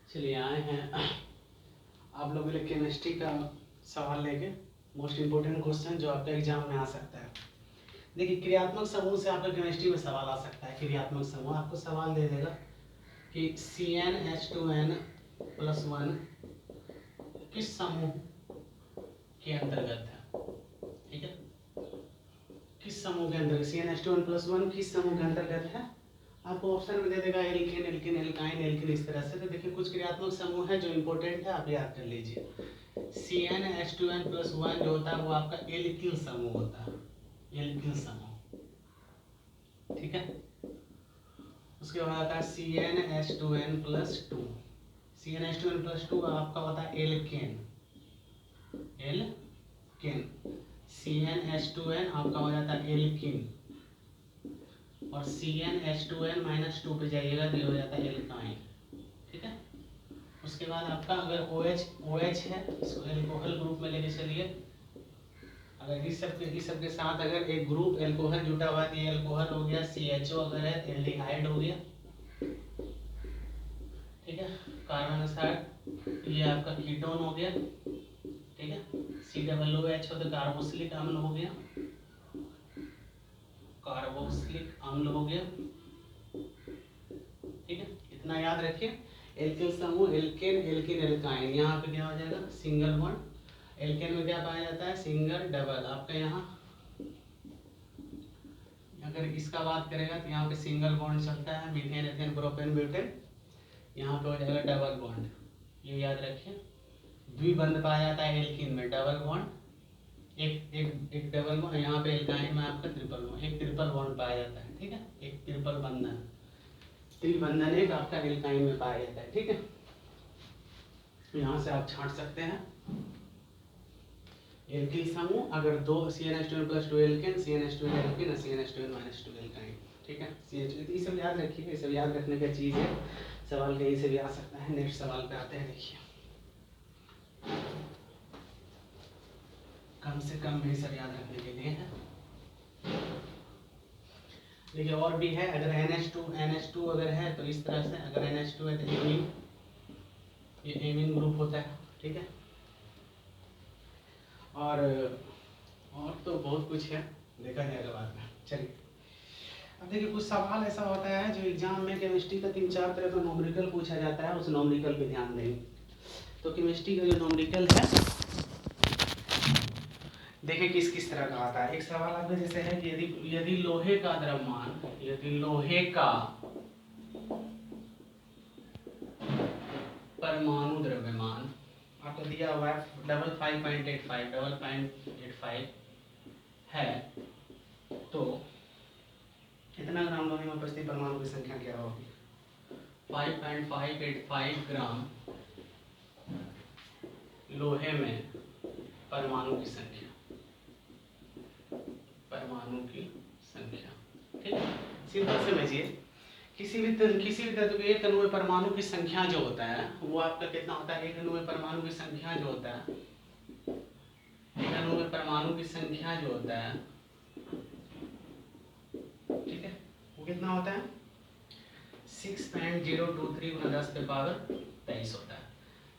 चलिए आए हैं आप लोगों के लिए केमिस्ट्री का सवाल लेके। मोस्ट इम्पोर्टेंट क्वेश्चन जो आपका एग्जाम में आ सकता है। देखिए क्रियात्मक समूह से आपका केमिस्ट्री में सवाल आ सकता है। क्रियात्मक समूह आपको सवाल दे देगा कि CnH2n+1 किस समूह के अंतर्गत है। ठीक है, किस समूह के अंतर्गत CnH2n+1 किस समूह के अंतर्गत है। आपको ऑप्शन में दे देगा एल्केन, एल्केन, एल्काइन, एल्किन, इस तरह से। तो देखिए कुछ क्रियात्मक समूह है जो इंपॉर्टेंट है, आप याद कर लीजिए। CnH2n+1 जो होता है वो आपका एल्किल समूह होता है, एल्किल समूह। ठीक है, उसके बाद आता है CnH2n+2। CnH2n+2 आपका होता है एल्केन, एल्केन। CnH2n आपका हो जाता है एल्किन, और CnH2n-2 पे जाइएगा तो हो जाता है एल्काइन। ठीक है, उसके बाद आपका अगर OH है इसको एल्कोहल ग्रुप में लेके चलिए। अगर इस सब के साथ अगर एक ग्रुप एल्कोहल जुटा हुआ है तो ये एल्कोहल हो गया। CHO अगर है तो एल्डिहाइड हो गया। ठीक है, कार्बन साइड ये आपका कीटोन हो गया। ठीक है, COOH हो तो कार्बोक्सिलिक अम्ल हो गया, कार्बोक्सिलिक अम्ल हो गया। ठीक है, इतना याद रखिए। एल्किल समूह एल्केन, एल्किन, एल्काइन। यहाँ पे क्या हो जाएगा सिंगल बॉन्ड। एल्केन में क्या पाया जाता है सिंगल डबल। आपका यहाँ अगर इसका बात करेगा तो यहाँ पे सिंगल बॉन्ड चलता है, मीथेन, एथेन, प्रोपेन, ब्यूटेन। यहाँ पे हो जाएगा डबल बॉन्ड, ये याद रखिए। द्विबंध पाया जाता है एल्किन में, डबल बॉन्ड, एक डबल बॉन्ड। यहाँ पे एल्काइन में आपका ट्रिपल बॉन्ड, एक ट्रिपल बॉन्ड पाया जाता है। ठीक है, एक ट्रिपल बंधन, त्रिबंधन एक आपका एल्काइन में पाया जाता है। ठीक है, यहाँ से आप छांट सकते हैं एल्किल समूह। अगर दो CnH2n+2 alkene, CnH2n alkene, CnH2n-2 alkyne. ठीक है, ये सब याद रखिए, ये सब याद रखने का चीज़ है। सवाल कहीं से भी आ सकता है। नेक्स्ट सवाल पे आते हैं। देखिए कम से कम ये सब याद रखने के लिए है। देखिए और भी है। अगर NH2 अगर है तो इस तरह से, अगर NH2 है तो एमीन, ये एमीन ग्रुप होता है। ठीक है, और तो बहुत कुछ है, देखा जाएगा बाद में। चलिए अब देखिए कुछ सवाल ऐसा होता है जो एग्जाम में केमिस्ट्री का 3-4 तरह का नॉमरिकल पूछा जाता है। उस नॉमरिकल पे ध्यान देंगे। तो केमिस्ट्री का जो नॉमरिकल है देखिए किस किस तरह का आता है। एक सवाल आपके जैसे है कि यदि लोहे का द्रव्यमान, यदि लोहे का परमाणु द्रव्यमान आपको दिया हुआ है 5.85 है, तो कितना ग्राम लोहे में उपस्थित परमाणु की संख्या क्या होगी। 5.585 ग्राम लोहे में परमाणु की संख्या, परमाणु की संख्या। ठीक है, सिंपल समझिए। किसी भी तत्व के एक अणु में परमाणु की संख्या जो होता है वो आपका कितना होता है। एक अणु में परमाणु की संख्या जो होता है, एक अणु में परमाणु की संख्या जो होता है, ठीक है, वो कितना होता है 6.023 × 10⁻23 होता है।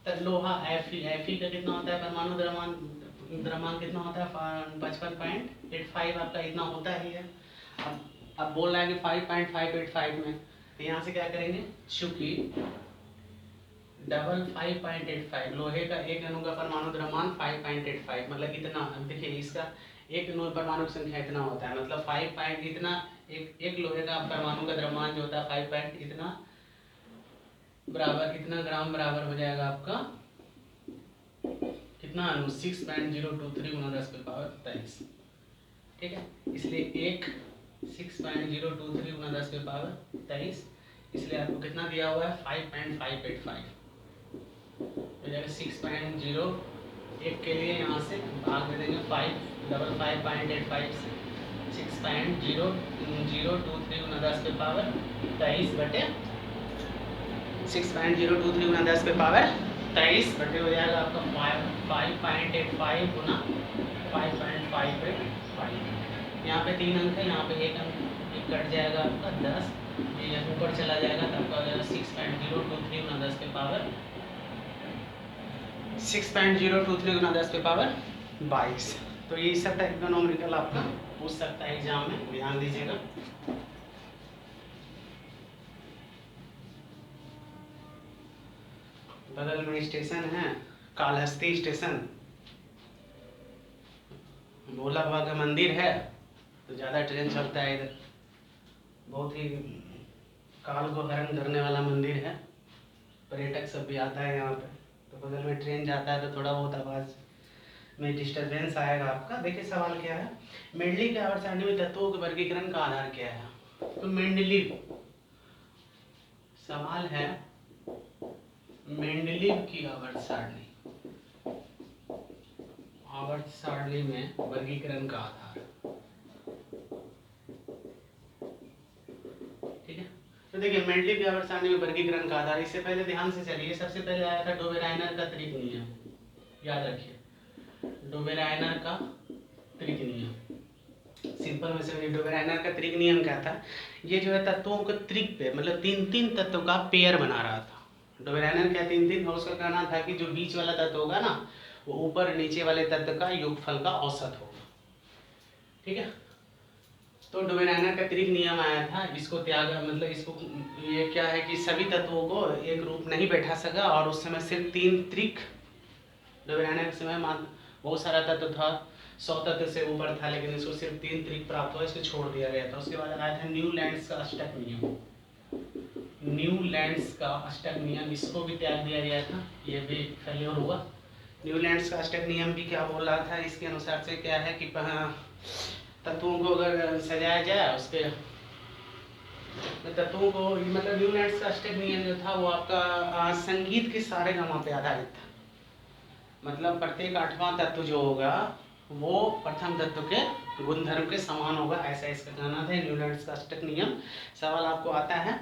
तब लोहा Fe का कितना होता है परमाणु द्रव्यमान कितना होता है 55.85 आपका इतना होता ही है। अब बोल रहा है कि 5.585 में, तो यहाँ से क्या करेंगे, चूंकि डबल 5.85 लोहे का एक अणु का परमाणु द्रव्यमान 5.85 मतलब इतना। देखिए इसका एक अणु परमाणु की संख्या इतना होता है, मतलब 5 पॉइंट इतना, एक लोहे का परमाणु का द्रव्यमान जो होता है 5 पॉइंट इतना बराबर, इतना ग्राम बराबर हो जाएगा आपका कितना अणु 6.023 × 10⁻23। ठीक है, इसलिए एक 6.023 × 10⁻23, इसलिए आपको कितना दिया हुआ है 5.585 हो जाएगा। 6.0 एक के लिए यहाँ से भाग दे देंगे 5.585 से 6.0023 × 10⁻23 बटे 6.023 × 10⁻23 बटे हो जाएगा आपका 5.85 × 5.585। यहाँ पे 3 अंक है, यहाँ पे 1 अंक, एक कट जाएगा आपका 10, ये ऊपर चला जाएगा तब आपका हो जाएगा 6.023 × 10⁻23। 6.023 गुना 10 पे पावर 22। तो ये सब टाइप का नॉमेरिकल आपका पूछ सकता है एग्जाम में, ध्यान दीजिएगा। बगल में स्टेशन है कालहस्ती स्टेशन, भोला बाबा का मंदिर है, तो ज़्यादा ट्रेन चलता है इधर। बहुत ही काल को हरण करने वाला मंदिर है, पर्यटक सब भी आता है यहाँ पे। तो बगल में ट्रेन जाता है तो थोड़ा बहुत आवाज़ में डिस्टरबेंस आएगा आपका। देखिए सवाल क्या है, मेंडलीव के आवर्त सारणी में तत्वों के वर्गीकरण का आधार क्या है? तो मेंडलीव, सवाल है मेंडलीव की आवर्त सारणी, आवर्त सारणी में वर्गीकरण का आधार, ठीक है। तो देखिए मेंडलीव की आवर्त सारणी में वर्गीकरण का आधार, इससे पहले ध्यान से चलिए, सबसे पहले आया था डोबेराइनर का त्रिक नियम, याद रखिए डोबेराइनर का त्रिक नियम। सिंपल में से डोबेराइनर का त्रिक नियम क्या था, ये जो है तत्वों के त्रिक पे, मतलब तीन तीन तत्वों का पेयर बना रहा था। डोबेराइनर क्या तीन तीन, उसका कहना था कि जो बीच वाला तत्व होगा ना वो ऊपर नीचे वाले तत्व का योगफल का औसत होगा, ठीक है। तो डोबेराइनर का त्रिक नियम आया था, इसको त्याग, मतलब इसको ये क्या है कि सभी तत्वों को एक रूप नहीं बैठा सका, और उस समय सिर्फ तीन त्रिक, डोबेराइनर के समय मात्र बहुत सारा तत्व था, 100 तत्व से ऊपर था, लेकिन इसको सिर्फ तीन त्रिक प्राप्त हुआ, इसको छोड़ दिया गया था। उसके बाद आया था न्यूलैंड्स का अष्टक नियम, न्यूलैंड्स का अष्टक नियम, इसको भी त्याग दिया गया था, ये भी फेल्योर हुआ। न्यूलैंड्स का अष्टक नियम भी क्या बोल रहा था, इसके अनुसार से क्या है कि तत्वों को अगर सजाया जाए, उसके तत्वों को, मतलब न्यूलैंड्स का अष्टक नियम जो था वो आपका संगीत के सारे गामा पे आधारित था। मतलब प्रत्येक आठवां तत्व जो होगा वो प्रथम तत्व के गुणधर्म के समान होगा, ऐसा इसका कहना था। न्यूलैंड्स का अष्टक नियम सवाल आपको आता है,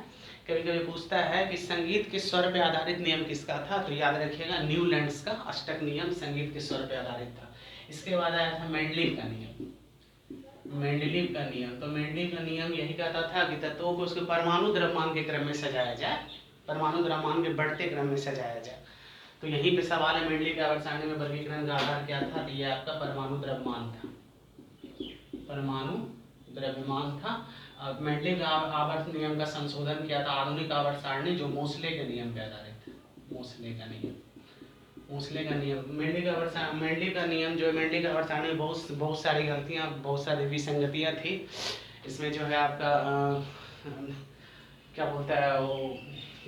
कभी कभी पूछता है कि संगीत के स्वर पे आधारित नियम किसका था, तो याद रखिएगा न्यूलैंड्स का अष्टक नियम संगीत के स्वर पे आधारित था। इसके बाद आया था मेंडलीव का नियम, मेंडलीव का नियम। तो मेंडलीव का नियम यही कहता था कि तत्वों को उसके परमाणु द्रव्यमान के क्रम में सजाया जाए, परमाणु द्रव्यमान के बढ़ते क्रम में सजाया जाए। तो यहीं पे सवाल है मेंडलीव के आवर्त सारणी में वर्गीकरण का आधार क्या था, तो ये आपका परमाणु द्रव्यमान था, परमाणु द्रव्यमान था। मेंडलीव आवर्त नियम का संशोधन किया था आधुनिक आवर्त सारणी, जो मोसले के नियम पे आधारित है, मोसले का नियम, मोसले का नियम। मेंडलीव का नियम जो है, मेंडलीव का आवर्त सारणी में बहुत सारी गलतियाँ, बहुत सारी विसंगतियाँ थी। इसमें जो है आपका क्या बोलता है वो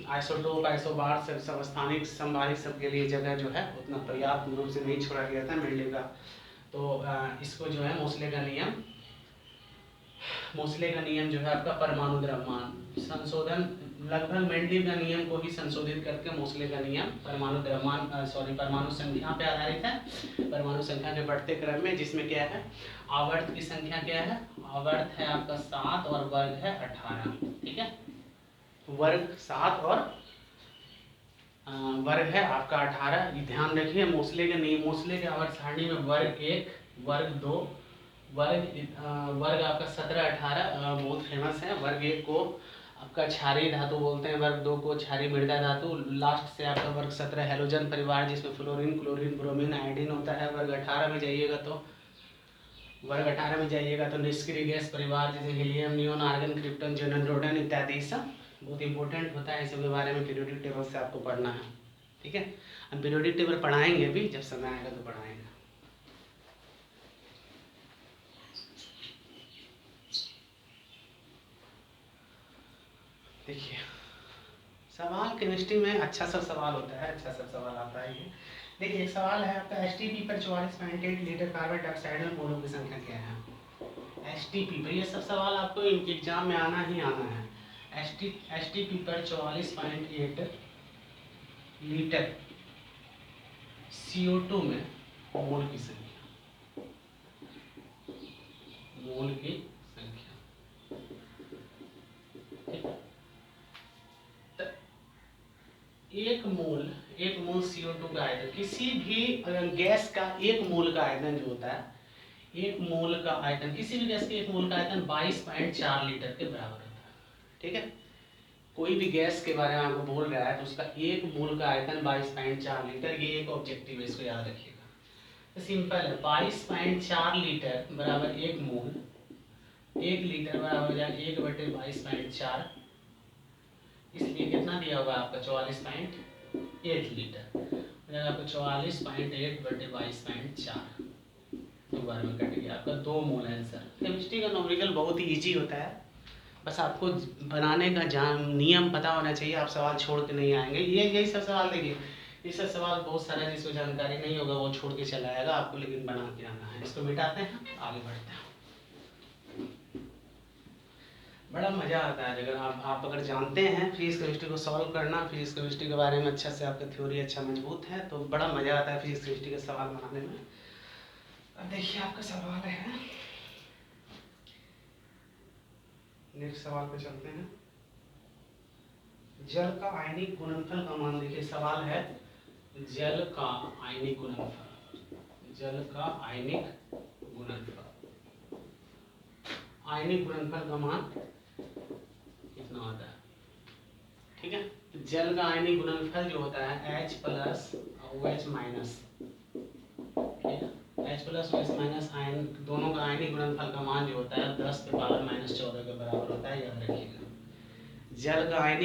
आइसोटोप, आइसोबार सब स्थानिक संभावित सबके लिए जगह जो है उतना पर्याप्त रूप से नहीं छोड़ा गया था मेंडलीव का। तो इसको जो है मोसले का नियम, मोसले का नियम जो है आपका परमाणु द्रव्यमान संशोधन, लगभग मेंडलीव का नियम को ही संशोधित करके मोसले का नियम परमाणु द्रव्यमान परमाणु संख्या पे आधारित है, परमाणु संख्या के बढ़ते क्रम में, जिसमें क्या है आवर्त की संख्या क्या है, आवर्त है आपका 7 और वर्ग है 18, ठीक है। वर्ग 7 और वर्ग है आपका 18। ध्यान रखिए मोसले के नियम, मोसले के आवर्त सारणी में वर्ग 1, वर्ग 2, वर्ग आपका 17 18 बहुत फेमस है। वर्ग 1 को आपका क्षारीय धातु बोलते हैं, वर्ग 2 को क्षारीय मृदा धातु, लास्ट से आपका वर्ग 17 हैलोजन परिवार, जिसमें फ्लोरीन, क्लोरीन, ब्रोमीन, आयोडीन होता है। वर्ग 18 में जाइएगा तो, वर्ग 18 में जाइएगा तो निष्क्रिय गैस परिवार, जैसे हीलियम, नियोन, आर्गन, क्रिप्टन, ज़ेनन, रोडन इत्यादि सब बहुत इंपॉर्टेंट होता है, इसके बारे में पीरियोडिक टेबल से आपको पढ़ना है, ठीक है। हम पीरियोडिक टेबल पढ़ाएंगे भी, जब समय आएगा तो पढ़ाएंगे। देखिए सवाल केमिस्ट्री में अच्छा सा सवाल होता है, अच्छा सा सवाल आता है ये। देखिए एक सवाल है आपका, एसटीपी पर 44.8 लीटर कार्बन डाइऑक्साइड में मोलों की संख्या क्या है। एसटीपी पर ये सब सवाल आपको एग्जाम में आना ही आना है। एसटीपी पर 44.8 लीटर CO2 में मोल की संख्या, मोल की संख्या, ठीक है। एक मोल CO2 का आयतन, किसी भी गैस का एक मोल का आयतन जो होता है, एक मोल का आयतन, किसी भी गैस के एक मोल का आयतन 22.4 लीटर के बराबर होता है, ठीक है। कोई भी गैस के बारे में आपको बोल रहा है तो उसका एक मोल का आयतन 22.4 लीटर, ये एक ऑब्जेक्टिव है, इसको याद रखिएगा। तो सिंपल है, 22.4 लीटर बराबर एक मोल, 1 लीटर बराबर हो जाएगा 1/22.4, इसलिए कितना दिया होगा आपका 44.8 लीटर, हो जाएगा आपको 44.8/22.4, दो बार में कट गया आपका 2 मोल आंसर। केमिस्ट्री का न्यूमेरिकल बहुत ही ईजी होता है, बस आपको बनाने का नियम पता होना चाहिए, आप सवाल छोड़ के नहीं आएंगे। यही सब सवाल देखिए, ये सब सवाल बहुत सारा जिसको जानकारी नहीं होगा वो छोड़ के चला आएगा, आपको लेकिन बना के आना है। इसको मिटाते हैं, आगे बढ़ते हैं। बड़ा मज़ा आता है अगर आप अगर जानते हैं फिजिक्स केमिस्ट्री को सॉल्व करना, फिजिक्स केमिस्ट्री के बारे में अच्छा से आपका थ्योरी अच्छा मजबूत है तो बड़ा मज़ा आता है फिजिक्स केमिस्ट्री के सवाल बनाने में। अब देखिए आपका सवाल है, नेक्स्ट सवाल पे चलते हैं। जल का आयनिक गुणनफल का मान, देखिए सवाल है जल का आयनिक गुणनफल, जल का आयनिक गुणनफल, आयनिक गुणनफल का मान कितना होता है, ठीक है। जल का आयनिक गुणनफल जो होता है H प्लस और OH माइनस, ठीक है, H plus OH minus ion दोनों का आयनिक गुणनफल का मान जो होता है 10 के पावर -14 के बराबर होता है, याद रखिएगा। जल का आयनिक